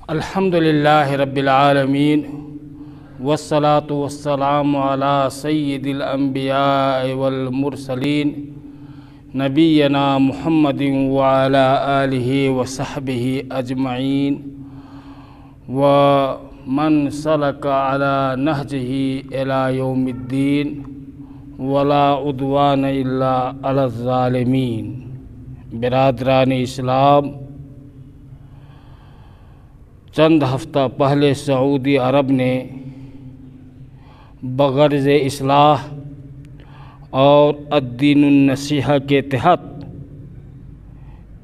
الحمدللہ رب العالمین والصلاة والسلام علی سید الانبیاء والمرسلین نبینا محمد وعلی آلہ وصحبہ اجمعین ومن سلک علی نہجہ الی یوم الدین ولا عدوان الا علی الظالمین۔ برادران اسلام، چند ہفتہ پہلے سعودی عرب نے بغرض اصلاح اور الدین النصیحہ کے تحت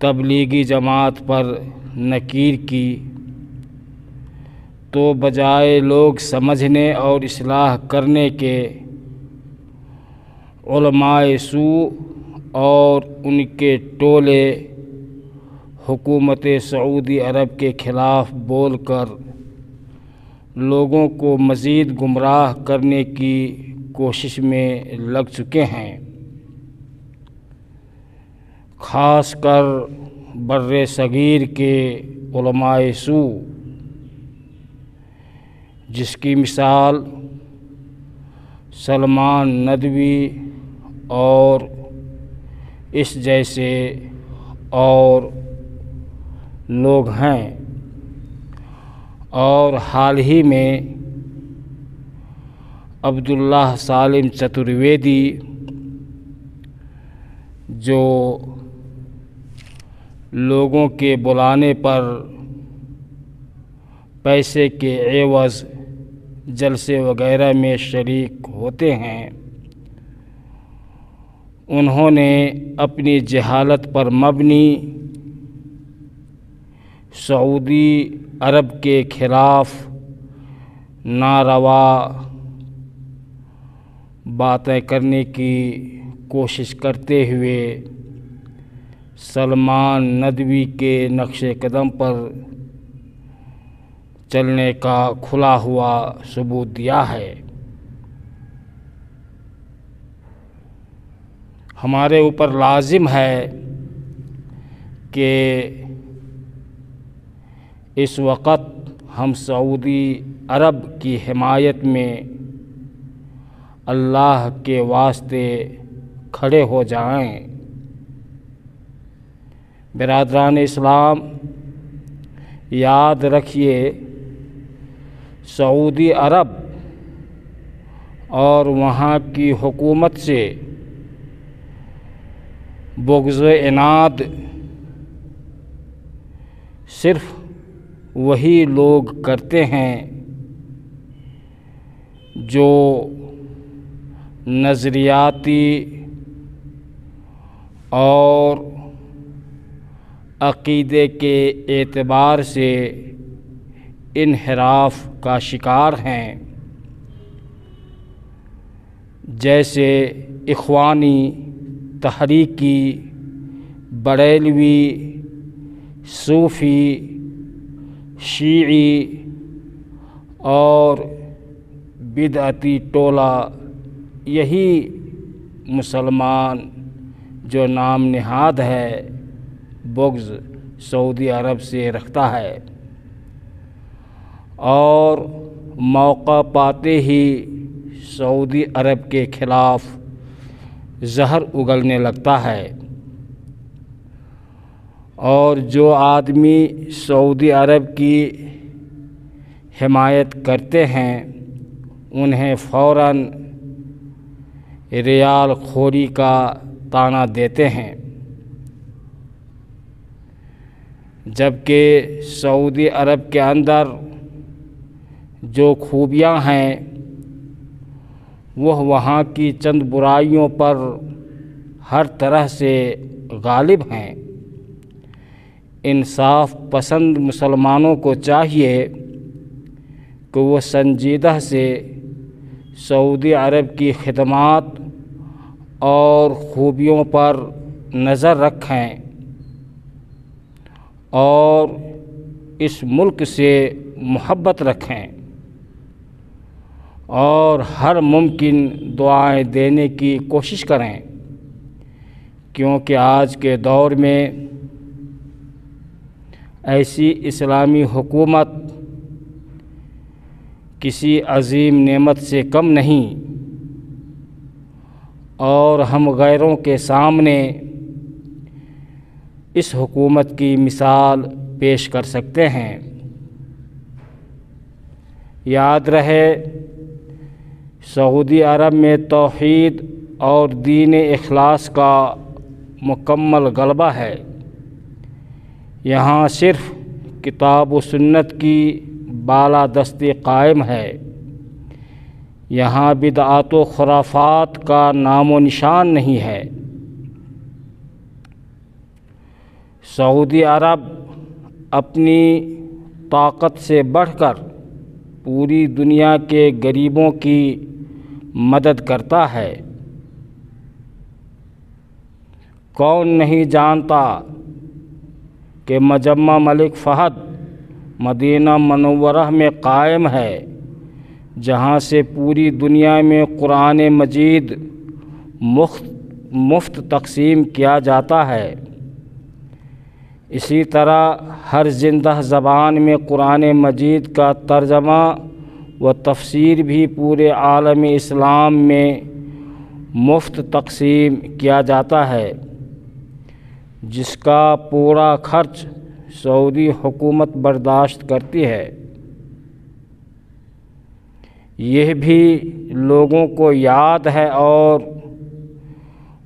تبلیغی جماعت پر نکیر کی، تو بجائے لوگ سمجھنے اور اصلاح کرنے کے علماء سوء اور ان کے ٹولے حکومت سعودی عرب کے خلاف بول کر لوگوں کو مزید گمراہ کرنے کی کوشش میں لگ چکے ہیں۔ خاص کر بر صغیر کے علماء سوء، جس کی مثال سلمان ندوی اور اس جیسے اور لوگ ہیں، اور حال ہی میں عبداللہ سالم چترویدی، جو لوگوں کے بلانے پر پیسے کے عوض جلسے وغیرہ میں شریک ہوتے ہیں، انہوں نے اپنی جہالت پر مبنی سعودی عرب کے خلاف ناروا باتیں کرنے کی کوشش کرتے ہوئے سلمان ندوی کے نقش قدم پر چلنے کا کھلا ہوا ثبوت دیا ہے۔ ہمارے اوپر لازم ہے کہ اس وقت ہم سعودی عرب کی حمایت میں اللہ کے واسطے کھڑے ہو جائیں۔ برادران اسلام، یاد رکھیے، سعودی عرب اور وہاں کی حکومت سے بغض و عناد صرف وہی لوگ کرتے ہیں جو نظریاتی اور عقیدے کے اعتبار سے انحراف کا شکار ہیں، جیسے اخوانی، تحریکی، بریلوی، صوفی، شیعی اور بدعتی ٹولہ۔ یہی مسلمان جو نام نہاد ہے بغض سعودی عرب سے رکھتا ہے، اور موقع پاتے ہی سعودی عرب کے خلاف زہر اگلنے لگتا ہے، اور جو آدمی سعودی عرب کی حمایت کرتے ہیں انہیں فوراً ریال خوری کا طعنہ دیتے ہیں، جبکہ سعودی عرب کے اندر جو خوبیاں ہیں وہ وہاں کی چند برائیوں پر ہر طرح سے غالب ہیں۔ انصاف پسند مسلمانوں کو چاہیے کہ وہ سنجیدہ سے سعودی عرب کی خدمات اور خوبیوں پر نظر رکھیں اور اس ملک سے محبت رکھیں، اور ہر ممکن دعائیں دینے کی کوشش کریں، کیونکہ آج کے دور میں ایسی اسلامی حکومت کسی عظیم نعمت سے کم نہیں، اور ہم غیروں کے سامنے اس حکومت کی مثال پیش کر سکتے ہیں۔ یاد رہے، سعودی عرب میں توحید اور دین اخلاص کا مکمل غلبہ ہے۔ یہاں صرف کتاب و سنت کی بالادستی قائم ہے۔ یہاں بدعات و خرافات کا نام و نشان نہیں ہے۔ سعودی عرب اپنی طاقت سے بڑھ کر پوری دنیا کے غریبوں کی مدد کرتا ہے۔ کون نہیں جانتا کہ مجمع ملک فہد مدینہ منورہ میں قائم ہے، جہاں سے پوری دنیا میں قرآن مجید مفت تقسیم کیا جاتا ہے۔ اسی طرح ہر زندہ زبان میں قرآن مجید کا ترجمہ و تفسیر بھی پورے عالم اسلام میں مفت تقسیم کیا جاتا ہے، جس کا پورا خرچ سعودی حکومت برداشت کرتی ہے۔ یہ بھی لوگوں کو یاد ہے اور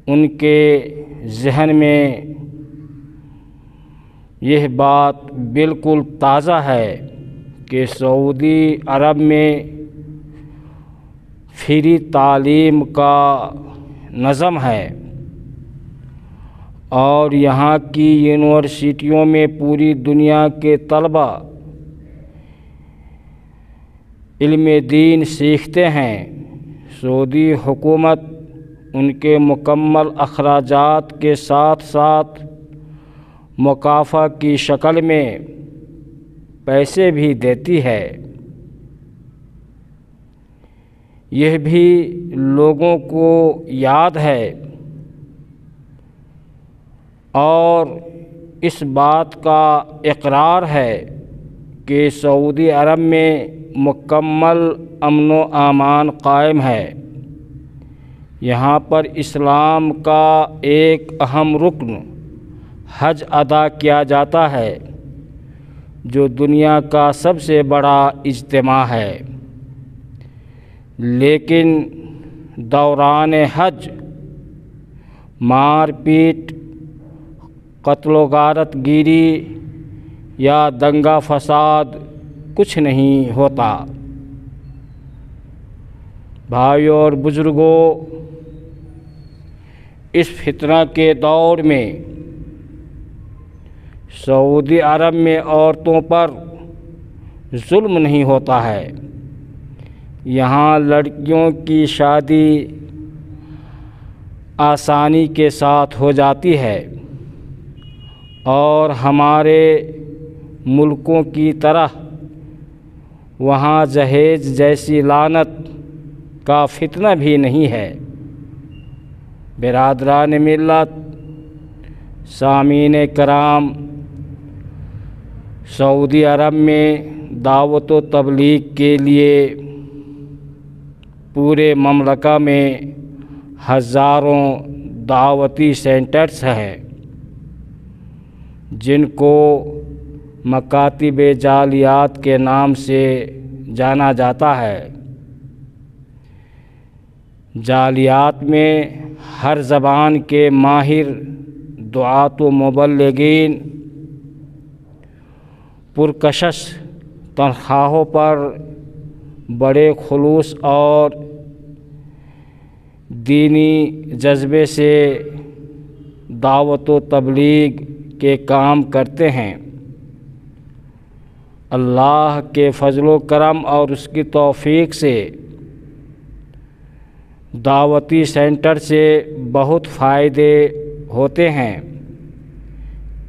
ان کے ذہن میں یہ بات بالکل تازہ ہے کہ سعودی عرب میں فری تعلیم کا نظم ہے، اور یہاں کی یونیورسٹیوں میں پوری دنیا کے طلباء علم دین سیکھتے ہیں۔ سعودی حکومت ان کے مکمل اخراجات کے ساتھ ساتھ مکافأہ کی شکل میں پیسے بھی دیتی ہے۔ یہ بھی لوگوں کو یاد ہے، اور اس بات کا اقرار ہے کہ سعودی عرب میں مکمل امن و امان قائم ہے۔ یہاں پر اسلام کا ایک اہم رکن حج ادا کیا جاتا ہے، جو دنیا کا سب سے بڑا اجتماع ہے۔ لیکن دوران حج مار پیٹ، قتل و غارت گیری یا دنگا فساد کچھ نہیں ہوتا۔ بھائیو اور بزرگوں، اس فتنہ کے دور میں سعودی عرب میں عورتوں پر ظلم نہیں ہوتا ہے۔ یہاں لڑکیوں کی شادی آسانی کے ساتھ ہو جاتی ہے، اور ہمارے ملکوں کی طرح وہاں جہیز جیسی لعنت کا فتنہ بھی نہیں ہے۔ برادران ملت، سامعین کرام، سعودی عرب میں دعوت و تبلیغ کے لیے پورے مملکہ میں ہزاروں دعوتی سینٹرز ہیں، جن کو مکاتب جالیات کے نام سے جانا جاتا ہے۔ جالیات میں ہر زبان کے ماہر دعات و مبلغین پرکشش تنخواہوں پر بڑے خلوص اور دینی جذبے سے دعوت و تبلیغ کے کام کرتے ہیں۔ اللہ کے فضل و کرم اور اس کی توفیق سے دعوتی سینٹر سے بہت فائدے ہوتے ہیں۔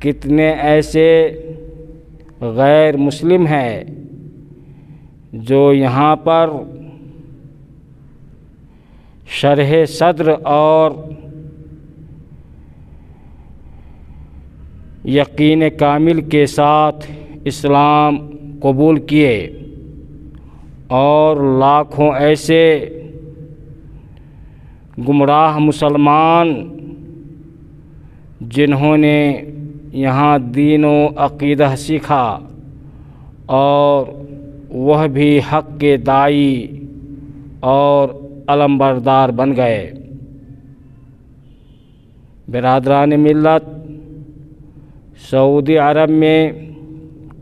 کتنے ایسے غیر مسلم ہیں جو یہاں پر شرح صدر اور یقین کامل کے ساتھ اسلام قبول کیے، اور لاکھوں ایسے گمراہ مسلمان جنہوں نے یہاں دین و عقیدہ سیکھا اور وہ بھی حق کے داعی اور علمبردار بن گئے۔ برادران ملت، سعودی عرب میں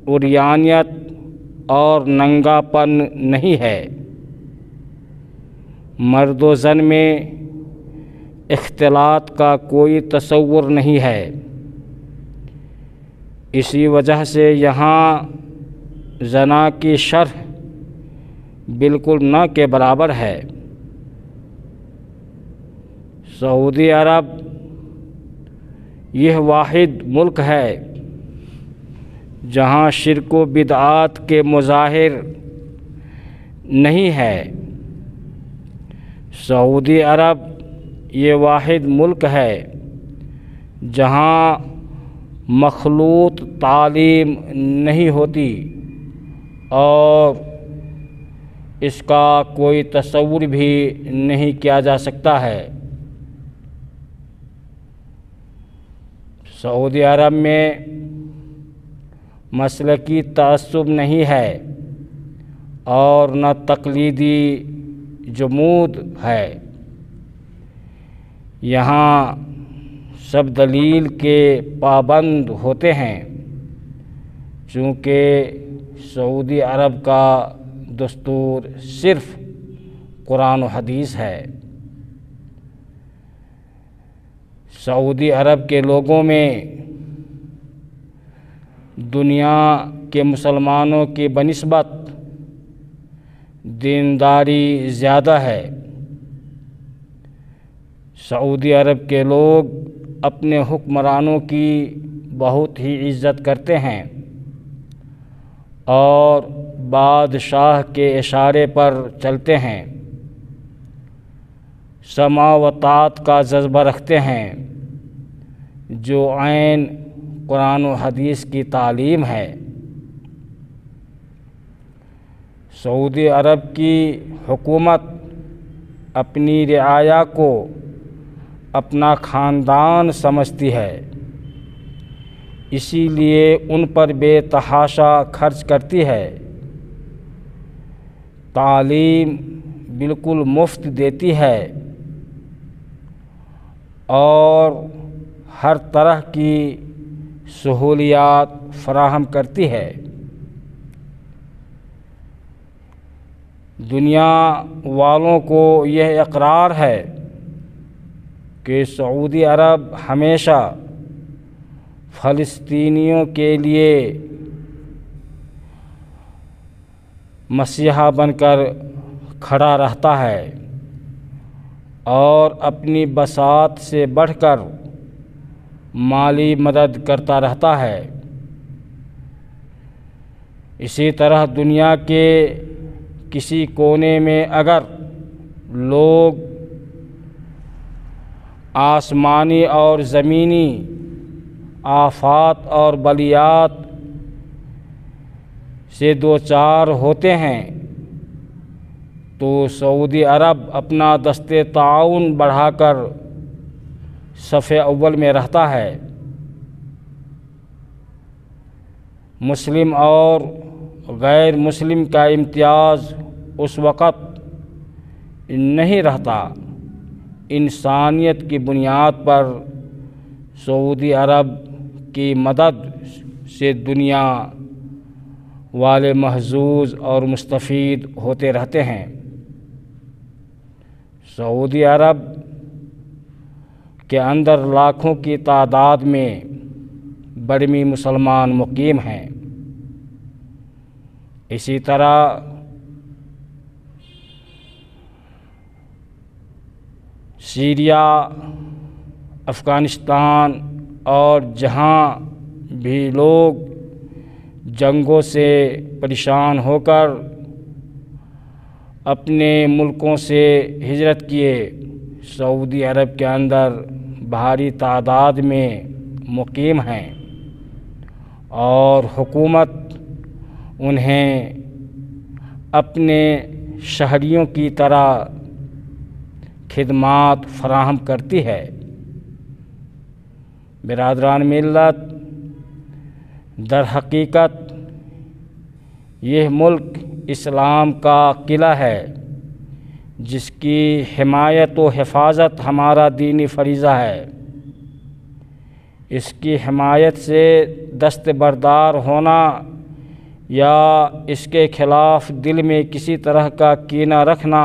عریانیت اور ننگا پن نہیں ہے، مرد و زن میں اختلاط کا کوئی تصور نہیں ہے۔ اسی وجہ سے یہاں زنا کی شرح بالکل نہ کے برابر ہے۔ سعودی عرب یہ واحد ملک ہے جہاں شرک و بدعات کے مظاہر نہیں ہے۔ سعودی عرب یہ واحد ملک ہے جہاں مخلوط تعلیم نہیں ہوتی اور اس کا کوئی تصور بھی نہیں کیا جا سکتا ہے۔ سعودی عرب میں مسلکی تعصب نہیں ہے اور نہ تقلیدی جمود ہے۔ یہاں سب دلیل کے پابند ہوتے ہیں، چونکہ سعودی عرب کا دستور صرف قرآن و حدیث ہے۔ سعودی عرب کے لوگوں میں دنیا کے مسلمانوں کی بنسبت دینداری زیادہ ہے۔ سعودی عرب کے لوگ اپنے حکمرانوں کی بہت ہی عزت کرتے ہیں اور بادشاہ کے اشارے پر چلتے ہیں، سمع و طاعت کا جذبہ رکھتے ہیں جو عین قرآن و حدیث کی تعلیم ہے۔ سعودی عرب کی حکومت اپنی رعایا کو اپنا خاندان سمجھتی ہے، اسی لیے ان پر بے تحاشا خرچ کرتی ہے، تعلیم بالکل مفت دیتی ہے اور ہر طرح کی سہولیات فراہم کرتی ہے۔ دنیا والوں کو یہ اقرار ہے کہ سعودی عرب ہمیشہ فلسطینیوں کے لیے مسیحا بن کر کھڑا رہتا ہے اور اپنی بساط سے بڑھ کر مالی مدد کرتا رہتا ہے۔ اسی طرح دنیا کے کسی کونے میں اگر لوگ آسمانی اور زمینی آفات اور بلیات سے دوچار ہوتے ہیں تو سعودی عرب اپنا دست تعاون بڑھا کر صف اول میں رہتا ہے۔ مسلم اور غیر مسلم کا امتیاز اس وقت نہیں رہتا، انسانیت کی بنیاد پر سعودی عرب کی مدد سے دنیا والے محظوظ اور مستفید ہوتے رہتے ہیں۔ سعودی عرب کے اندر لاکھوں کی تعداد میں برمی مسلمان مقیم ہیں۔ اسی طرح سیریا، افغانستان اور جہاں بھی لوگ جنگوں سے پریشان ہو کر اپنے ملکوں سے ہجرت کیے، سعودی عرب کے اندر بھاری تعداد میں مقیم ہیں۔ اور حکومت انہیں اپنے شہریوں کی طرح خدمات فراہم کرتی ہے۔ برادران ملت، در حقیقت یہ ملک اسلام کا قلعہ ہے جس کی حمایت و حفاظت ہمارا دینی فریضہ ہے۔ اس کی حمایت سے دستبردار ہونا یا اس کے خلاف دل میں کسی طرح کا کینہ رکھنا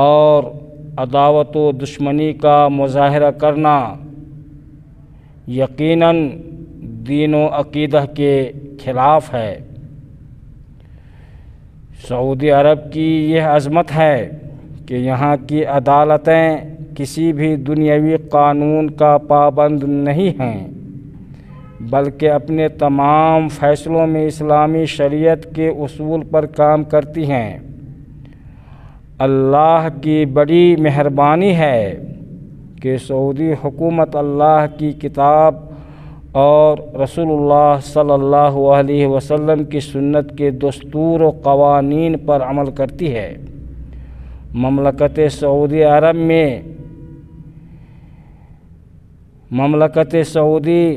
اور عداوت و دشمنی کا مظاہرہ کرنا یقیناً دین و عقیدہ کے خلاف ہے۔ سعودی عرب کی یہ عظمت ہے کہ یہاں کی عدالتیں کسی بھی دنیاوی قانون کا پابند نہیں ہیں، بلکہ اپنے تمام فیصلوں میں اسلامی شریعت کے اصول پر کام کرتی ہیں۔ اللہ کی بڑی مہربانی ہے کہ سعودی حکومت اللہ کی کتاب اور رسول اللہ صلی اللہ علیہ وسلم کی سنت کے دستور و قوانین پر عمل کرتی ہے۔ مملکت سعودی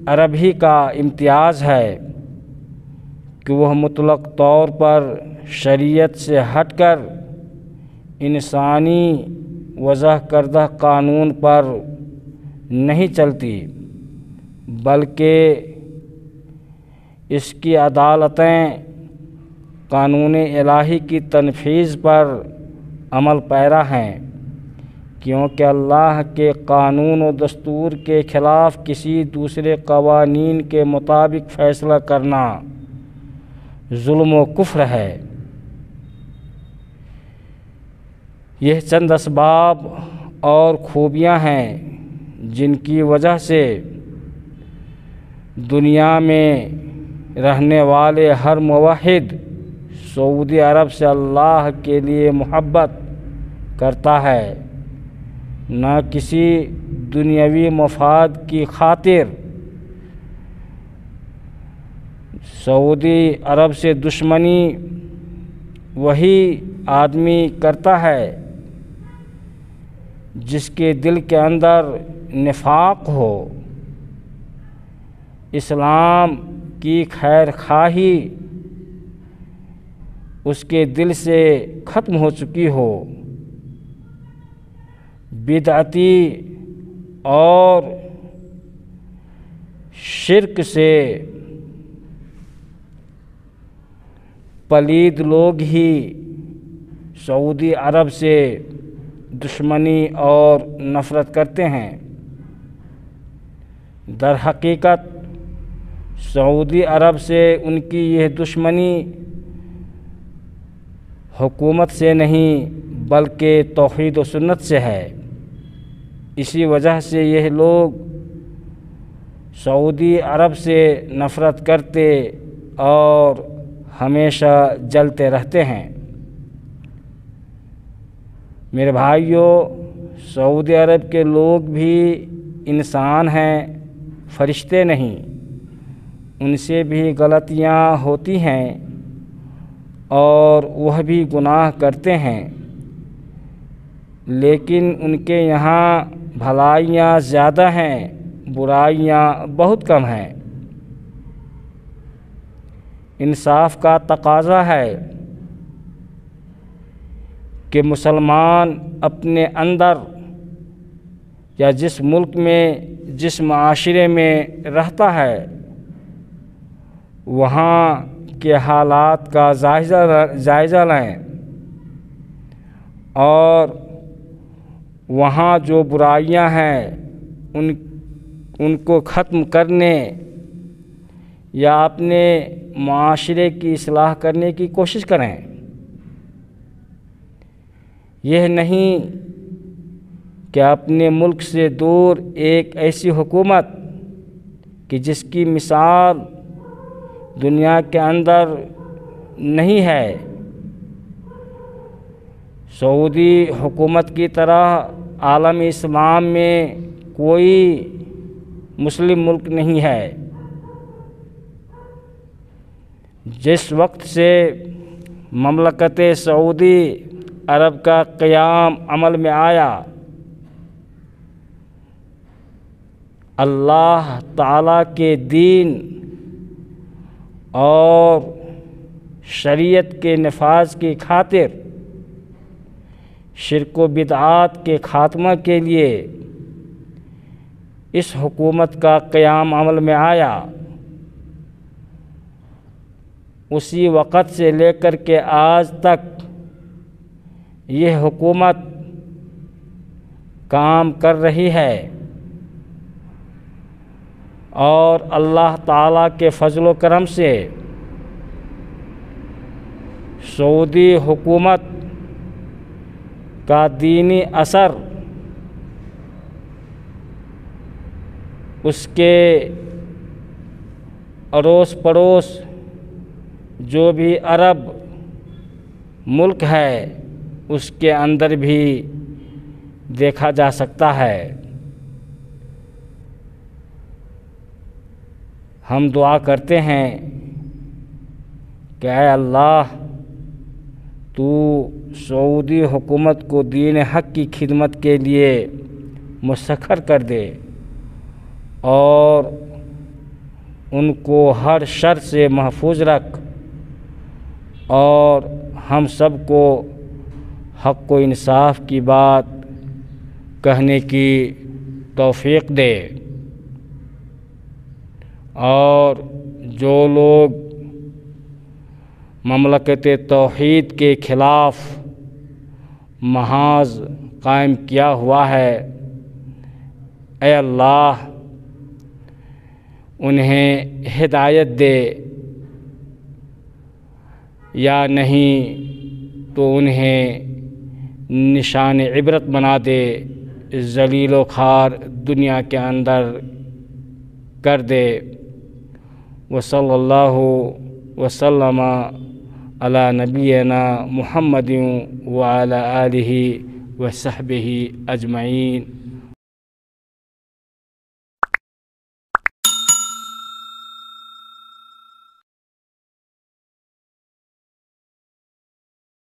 عرب ہی کا امتیاز ہے کہ وہ مطلق طور پر شریعت سے ہٹ کر انسانی وضع کردہ قانون پر نہیں چلتی، بلکہ اس کی عدالتیں قانون الہی کی تنفیذ پر عمل پیرا ہیں، کیونکہ اللہ کے قانون و دستور کے خلاف کسی دوسرے قوانین کے مطابق فیصلہ کرنا ظلم و کفر ہے۔ یہ چند اسباب اور خوبیاں ہیں جن کی وجہ سے دنیا میں رہنے والے ہر موحد سعودی عرب سے اللہ کے لیے محبت کرتا ہے، نہ کسی دنیاوی مفاد کی خاطر۔ سعودی عرب سے دشمنی وہی آدمی کرتا ہے جس کے دل کے اندر نفاق ہو، اسلام کی خیر خواہی اس کے دل سے ختم ہو چکی ہو، بدعتی اور شرک سے پلید لوگ ہی سعودی عرب سے دشمنی اور نفرت کرتے ہیں۔ در حقیقت سعودی عرب سے ان کی یہ دشمنی حکومت سے نہیں بلکہ توحید و سنت سے ہے۔ اسی وجہ سے یہ لوگ سعودی عرب سے نفرت کرتے اور ہمیشہ جلتے رہتے ہیں۔ میرے بھائیوں، سعودی عرب کے لوگ بھی انسان ہیں، فرشتے نہیں۔ ان سے بھی غلطیاں ہوتی ہیں اور وہ بھی گناہ کرتے ہیں، لیکن ان کے یہاں بھلائیاں زیادہ ہیں، برائیاں بہت کم ہیں۔ انصاف کا تقاضا ہے کہ مسلمان اپنے اندر یا جس ملک میں جس معاشرے میں رہتا ہے وہاں کے حالات کا جائزہ لیں اور وہاں جو برائیاں ہیں ان کو ختم کرنے یا اپنے معاشرے کی اصلاح کرنے کی کوشش کریں۔ یہ نہیں کہ اپنے ملک سے دور ایک ایسی حکومت کہ جس کی مثال دنیا کے اندر نہیں ہے، سعودی حکومت کی طرح عالم اسلام میں کوئی مسلم ملک نہیں ہے۔ جس وقت سے مملکت سعودی عرب کا قیام عمل میں آیا، اللہ تعالیٰ کے دین اور شریعت کے نفاذ کی خاطر شرک و بدعات کے خاتمہ کے لیے اس حکومت کا قیام عمل میں آیا، اسی وقت سے لے کر کے آج تک یہ حکومت کام کر رہی ہے، اور اللہ تعالیٰ کے فضل و کرم سے سعودی حکومت کا دینی اثر اس کے اڑوس پڑوس جو بھی عرب ملک ہے اس کے اندر بھی دیکھا جا سکتا ہے۔ ہم دعا کرتے ہیں کہ اے اللہ تو سعودی حکومت کو دین حق کی خدمت کے لیے مسخر کر دے، اور ان کو ہر شر سے محفوظ رکھ، اور ہم سب کو حق و انصاف کی بات کہنے کی توفیق دے، اور جو لوگ مملکت توحید کے خلاف محاذ قائم کیا ہوا ہے، اے اللہ انہیں ہدایت دے، یا نہیں تو انہیں نشان عبرت بنا دے، ذلیل و خوار دنیا کے اندر کر دے۔ وصلی اللہ وسلم علی نبینا محمد وعلی آلہ وصحبہ اجمعین۔